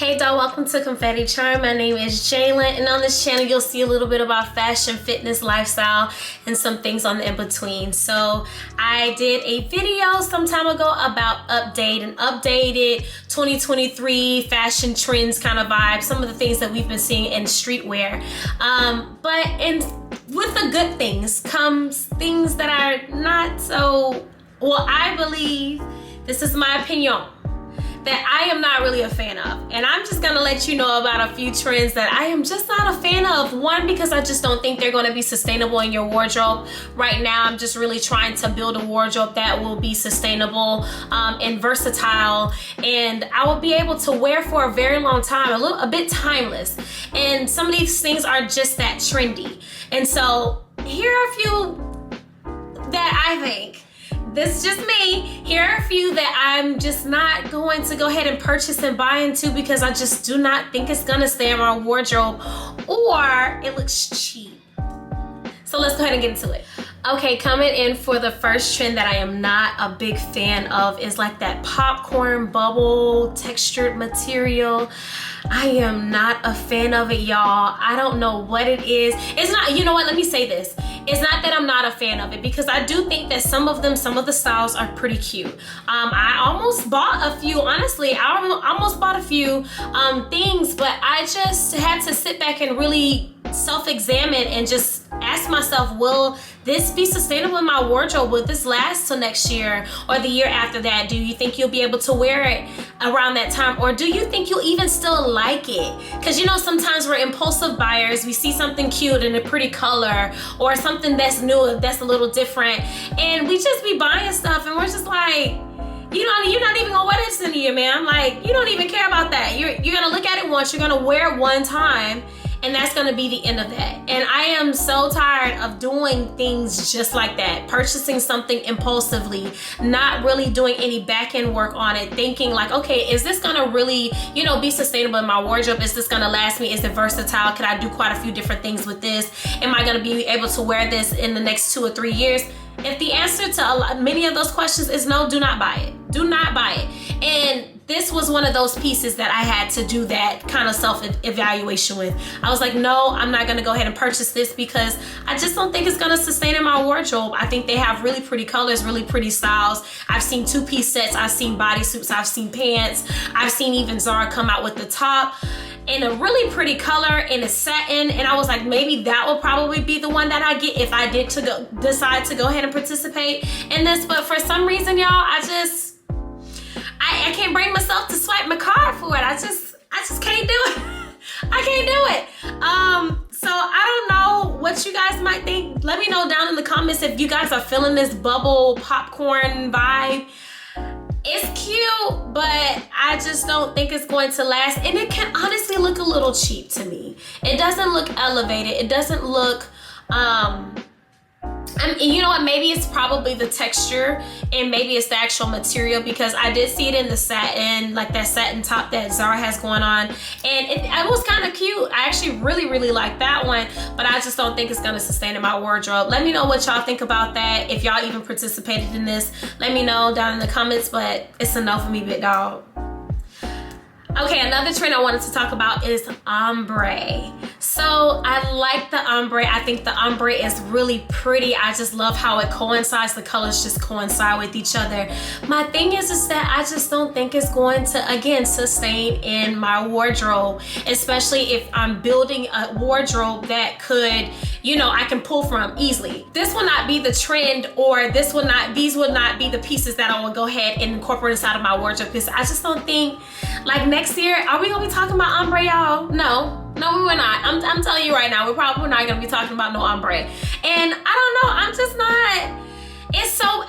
Hey doll, welcome to Confetti Charm. My name is Jalen, and on this channel you'll see a little bit about fashion, fitness, lifestyle, and some things on the in-between. So I did a video some time ago about updated 2023 fashion trends kind of vibe, some of the things that we've been seeing in streetwear. With the good things comes things that are not so, well, I believe, this is my opinion, that I am not really a fan of. And I'm just gonna let you know about a few trends that I am just not a fan of. One, because I just don't think they're gonna be sustainable in your wardrobe. Right now, I'm just really trying to build a wardrobe that will be sustainable and versatile, and I will be able to wear for a very long time, a bit timeless. And some of these things are just that trendy. And so here are a few that I think, this is just me, here are a few that I'm just not going to go ahead and purchase and buy into because I just do not think it's gonna stay in my wardrobe, or it looks cheap. So let's go ahead and get into it. Okay, coming in for the first trend that I am not a big fan of is like that popcorn bubble textured material. I am not a fan of it, y'all. I don't know what it is. It's not, you know what, let me say this. It's not that I'm not a fan of it, because I do think that some of the styles are pretty cute. I almost bought a few, honestly, I almost bought a few things, but I just had to sit back and really self-examine and just ask myself, will this be sustainable in my wardrobe? Will this last till next year or the year after that? Do you think you'll be able to wear it around that time, or do you think you'll even still like it? Because you know, sometimes we're impulsive buyers. We see something cute in a pretty color or something that's new, that's a little different, and we just be buying stuff and we're just like, you're not even gonna wear this in a year, man. Like, you don't even care about that. You're gonna look at it once, you're gonna wear it one time, and that's gonna be the end of that. And I am so tired of doing things just like that, purchasing something impulsively, not really doing any back-end work on it, thinking like, okay, is this gonna really, be sustainable in my wardrobe? Is this gonna last me? Is it versatile? Can I do quite a few different things with this? Am I gonna be able to wear this in the next 2 or 3 years? If the answer to many of those questions is no, do not buy it. Do not buy it. And this was one of those pieces that I had to do that kind of self-evaluation with. I was like, no, I'm not gonna go ahead and purchase this because I just don't think it's gonna sustain in my wardrobe. I think they have really pretty colors, really pretty styles. I've seen 2-piece sets, I've seen bodysuits, I've seen pants, I've seen even Zara come out with the top in a really pretty color in a satin, and I was like, maybe that will probably be the one that I get if I did decide to go ahead and participate in this. But for some reason, y'all, I can't bring myself to swipe my card for it. I just can't do it. I can't do it. So I don't know what you guys might think. Let me know down in the comments if you guys are feeling this bubble popcorn vibe. It's cute, but I just don't think it's going to last. And it can honestly look a little cheap to me. It doesn't look elevated. It doesn't look, you know what, maybe it's probably the texture and maybe it's the actual material, because I did see it in the satin, like that satin top that Zara has going on, and it was kind of cute. I actually really like that one, but I just don't think it's gonna sustain in my wardrobe. Let me know what y'all think about that. If y'all even participated in this, let me know down in the comments, but it's a no for me, big dog. Okay, another trend I wanted to talk about is ombre. So I like the ombre. I think the ombre is really pretty. I just love how it coincides. The colors just coincide with each other. My thing is that I just don't think it's going to, again, sustain in my wardrobe, especially if I'm building a wardrobe that could, I can pull from easily. This will not be the trend, or these would not be the pieces that I will go ahead and incorporate inside of my wardrobe, because I just don't think, like, next year, are we gonna be talking about ombre, y'all? No, we're not. I'm telling you right now, we're probably not gonna be talking about no ombre. And I don't know, I'm just not.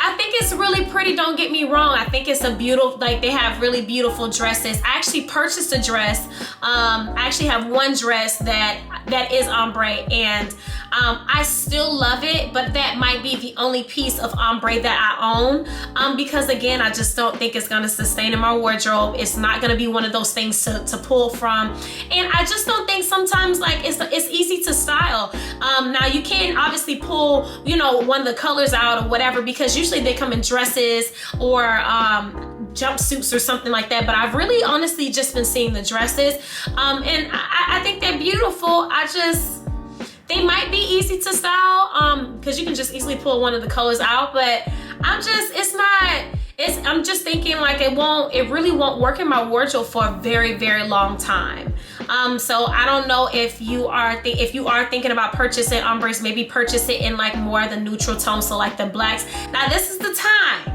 I think it's really pretty, don't get me wrong. I think it's a beautiful, like, they have really beautiful dresses. I actually purchased a dress. I actually have one dress that is ombre, and I still love it, but that might be the only piece of ombre that I own, because again, I just don't think it's gonna sustain in my wardrobe. It's not gonna be one of those things to pull from, and I just don't think sometimes, like, it's easy to style. Now you can obviously pull, one of the colors out or whatever, because usually they come in dresses or jumpsuits or something like that, but I've really honestly just been seeing the dresses, and I think they're beautiful. They might be easy to style, because you can just easily pull one of the colors out, but I'm just thinking like it really won't work in my wardrobe for a very, very long time. So I don't know if you are thinking about purchasing ombres, maybe purchase it in like more of the neutral tones, so like the blacks. Now this is the time.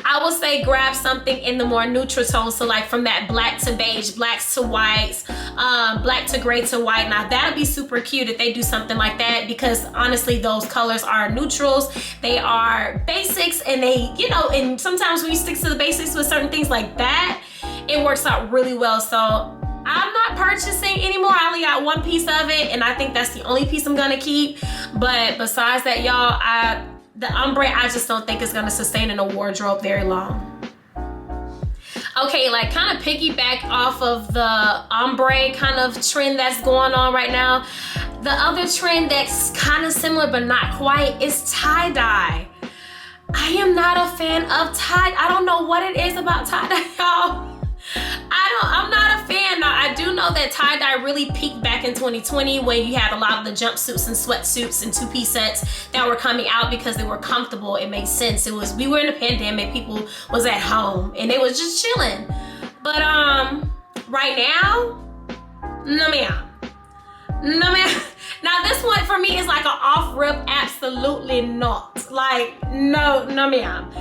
I will say grab something in the more neutral tones, so like from that black to beige, blacks to whites, black to gray to white. Now that'd be super cute if they do something like that, because honestly those colors are neutrals, they are basics, and they, you know, and sometimes when you stick to the basics with certain things like that, it works out really well. So I'm not purchasing anymore. I only got one piece of it, and I think that's the only piece I'm gonna keep. But besides that, y'all, the ombre, I just don't think it's gonna sustain in a wardrobe very long. Okay, like kind of piggyback off of the ombre kind of trend that's going on right now. The other trend that's kind of similar but not quite is tie-dye. I am not a fan of tie. I don't know what it is about tie-dye, y'all. I'm not a fan. Now, I do know that tie-dye really peaked back in 2020 when you had a lot of the jumpsuits and sweatsuits and two-piece sets that were coming out because they were comfortable. It made sense. We were in a pandemic, people was at home and they was just chilling. But right now, no ma'am. No ma'am. Now this one for me is like an off-rip, absolutely not. Like, no ma'am.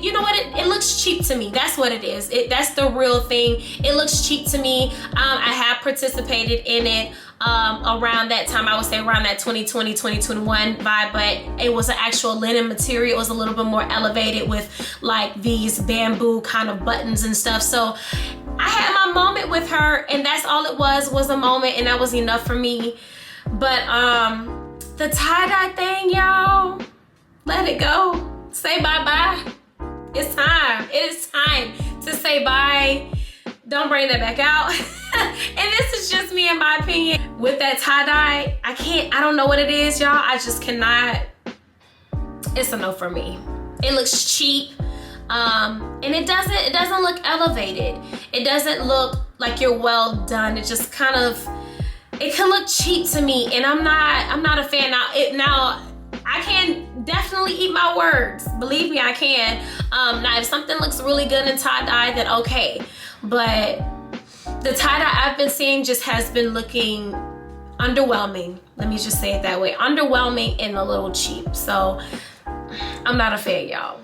You know what, it looks cheap to me. That's what it is. That's the real thing. It looks cheap to me. I have participated in it around that time. I would say around that 2020, 2021 vibe, but it was an actual linen material. It was a little bit more elevated with like these bamboo kind of buttons and stuff. So I had my moment with her, and that's all it was a moment, and that was enough for me. But the tie-dye thing, y'all, let it go. Say bye-bye. It's time. It is time to say bye. Don't bring that back out. And this is just me, in my opinion. With that tie-dye, I don't know what it is, y'all. I just cannot. It's a no for me. It looks cheap. And it doesn't look elevated. It doesn't look like you're well done. It just kind of, it can look cheap to me, and I'm not a fan. Now I can definitely eat my words. Believe me, I can. Now if something looks really good in tie-dye, then okay. But the tie-dye I've been seeing just has been looking underwhelming. Let me just say it that way. Underwhelming and a little cheap. So I'm not a fan, y'all.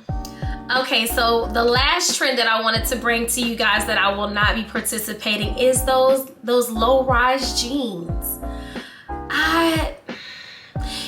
Okay, so the last trend that I wanted to bring to you guys that I will not be participating is those low-rise jeans.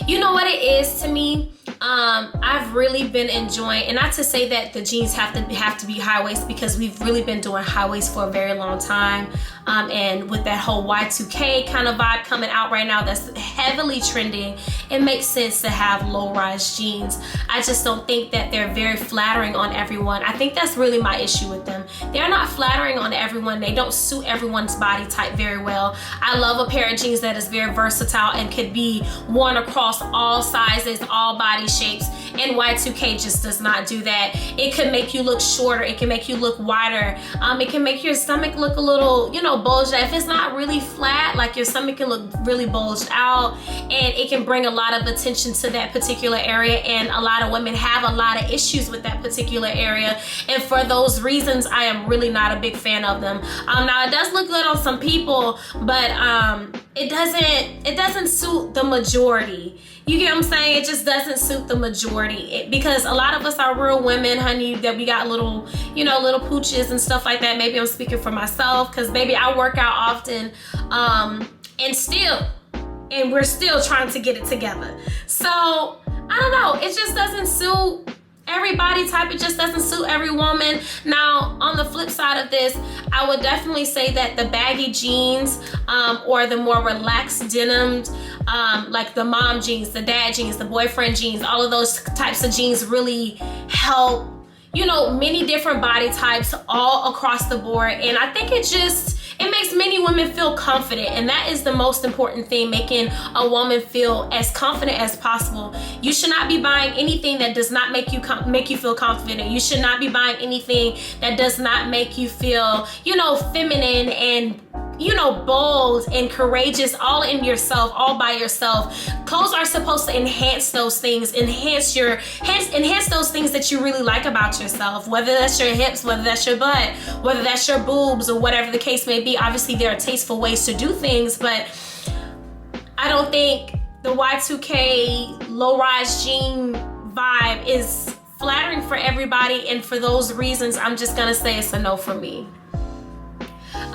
You know what it is to me? I've really been enjoying, and not to say that the jeans have to be high waist, because we've really been doing high waist for a very long time. And with that whole Y2K kind of vibe coming out right now, that's heavily trending, it makes sense to have low-rise jeans. I just don't think that they're very flattering on everyone. I think that's really my issue with them. They're not flattering on everyone. They don't suit everyone's body type very well. I love a pair of jeans that is very versatile and could be worn across all sizes, all body shapes, and Y2K just does not do that. It can make you look shorter. It can make you look wider. It can make your stomach look a little, bulged out. If it's not really flat, like your stomach can look really bulged out, and it can bring a lot of attention to that particular area, and a lot of women have a lot of issues with that particular area, and for those reasons I am really not a big fan of them. Now it does look good on some people, but it doesn't suit the majority. You get what I'm saying? It just doesn't suit the majority, because a lot of us are real women, honey, that we got little pooches and stuff like that. Maybe I'm speaking for myself, because baby, I work out often, and we're still trying to get it together. So I don't know, it just doesn't suit every body type. It just doesn't suit every woman. Now on the flip side of this, I would definitely say that the baggy jeans, or the more relaxed denimed, like the mom jeans, the dad jeans, the boyfriend jeans, all of those types of jeans really help, many different body types all across the board. And I think it it makes many women feel confident, and that is the most important thing, making a woman feel as confident as possible. You should not be buying anything that does not make you feel confident. You should not be buying anything that does not make you feel, you know, feminine and, you know, bold and courageous, all in yourself, all by yourself. Clothes are supposed to enhance those things, enhance those things that you really like about yourself, whether that's your hips, whether that's your butt, whether that's your boobs, or whatever the case may be. Obviously, there are tasteful ways to do things, but I don't think the Y2K low-rise jean vibe is flattering for everybody, and for those reasons, I'm just gonna say it's a no for me.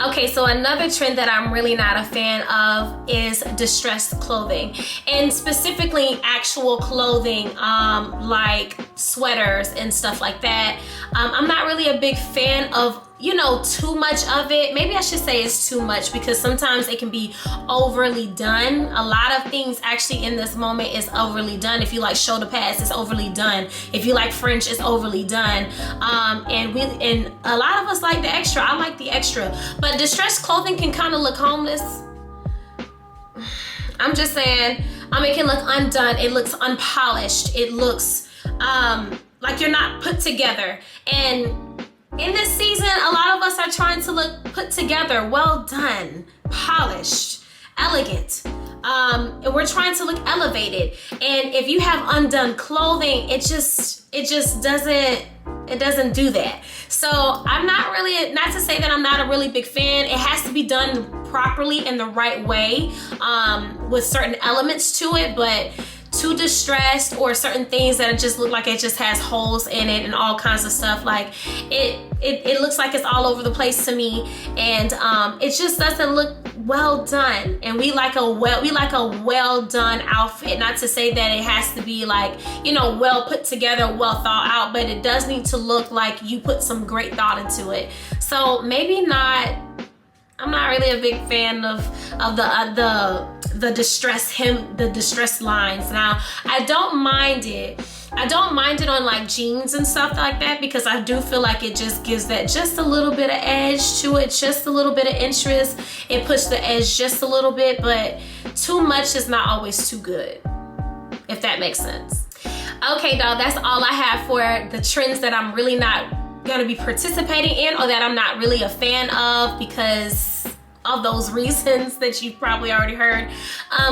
Okay, so another trend that I'm really not a fan of is distressed clothing, and specifically actual clothing, like sweaters and stuff like that. I'm not really a big fan of, you know, too much of it. Maybe I should say it's too much, because sometimes it can be overly done. A lot of things actually in this moment is overly done. If you like shoulder pads, it's overly done. If you like French, it's overly done. And a lot of us like the extra. I like the extra. But distressed clothing can kind of look homeless. I'm just saying, it can look undone. It looks unpolished. It looks like you're not put together. And in this season, a lot of us are trying to look put together, well done, polished, elegant. And we're trying to look elevated. And if you have undone clothing, it just doesn't do that. So I'm not really, not to say that I'm not a really big fan. It has to be done properly in the right way, with certain elements to it, but too distressed, or certain things that just look like it just has holes in it and all kinds of stuff, like it looks like it's all over the place to me, and it just doesn't look well done. And we like a well done outfit. Not to say that it has to be like, you know, well put together, well thought out, but it does need to look like you put some great thought into it. So maybe not. I'm not really a big fan of the distressed lines. Now, I don't mind it. I don't mind it on like jeans and stuff like that, because I do feel like it just gives that just a little bit of edge to it, just a little bit of interest. It pushes the edge just a little bit, but too much is not always too good, if that makes sense. Okay, dog, that's all I have for the trends that I'm really not gonna be participating in, or that I'm not really a fan of, because of those reasons that you've probably already heard.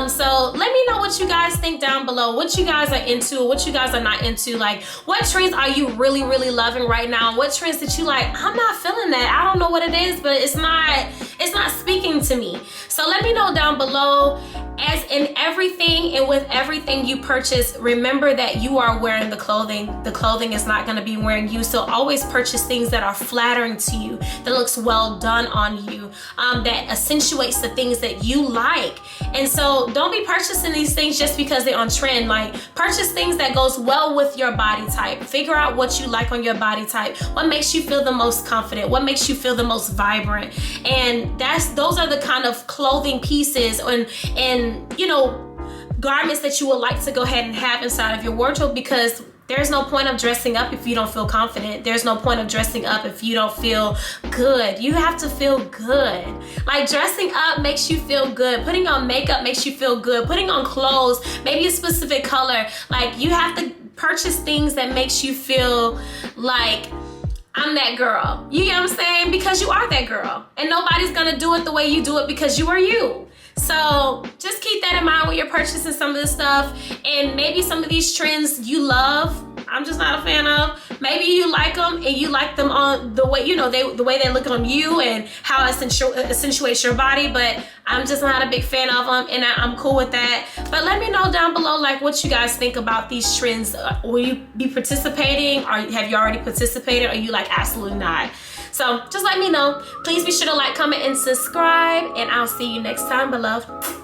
So let me know what you guys think down below, what you guys are into, what you guys are not into. Like, what trends are you really loving right now? What trends that you like, I'm not feeling that, I don't know what it is, but it's not speaking to me. So let me know down below. As in everything and with everything you purchase, remember that you are wearing the clothing. The clothing is not going to be wearing you. So always purchase things that are flattering to you, that looks well done on you, that accentuates the things that you like. And so don't be purchasing these things just because they're on trend. Like, purchase things that goes well with your body type. Figure out what you like on your body type. What makes you feel the most confident? What makes you feel the most vibrant? And those are the kind of clothing pieces and you know, garments that you would like to go ahead and have inside of your wardrobe, because there's no point of dressing up if you don't feel confident. There's no point of dressing up if you don't feel good. You have to feel good. Like, dressing up makes you feel good. Putting on makeup makes you feel good. Putting on clothes, maybe a specific color. Like, you have to purchase things that makes you feel like, I'm that girl. You get what I'm saying? Because you are that girl. And nobody's gonna do it the way you do it, because you are you. So just keep that in mind when you're purchasing some of this stuff. And maybe some of these trends you love, I'm just not a fan of. Maybe you like them, and you like them on the way, you know, the way they look on you and how it accentuates your body, but I'm just not a big fan of them, and I'm cool with that. But let me know down below, like, what you guys think about these trends. Will you be participating, or have you already participated, or you like absolutely not? So just let me know. Please be sure to like, comment, and subscribe, and I'll see you next time, beloved.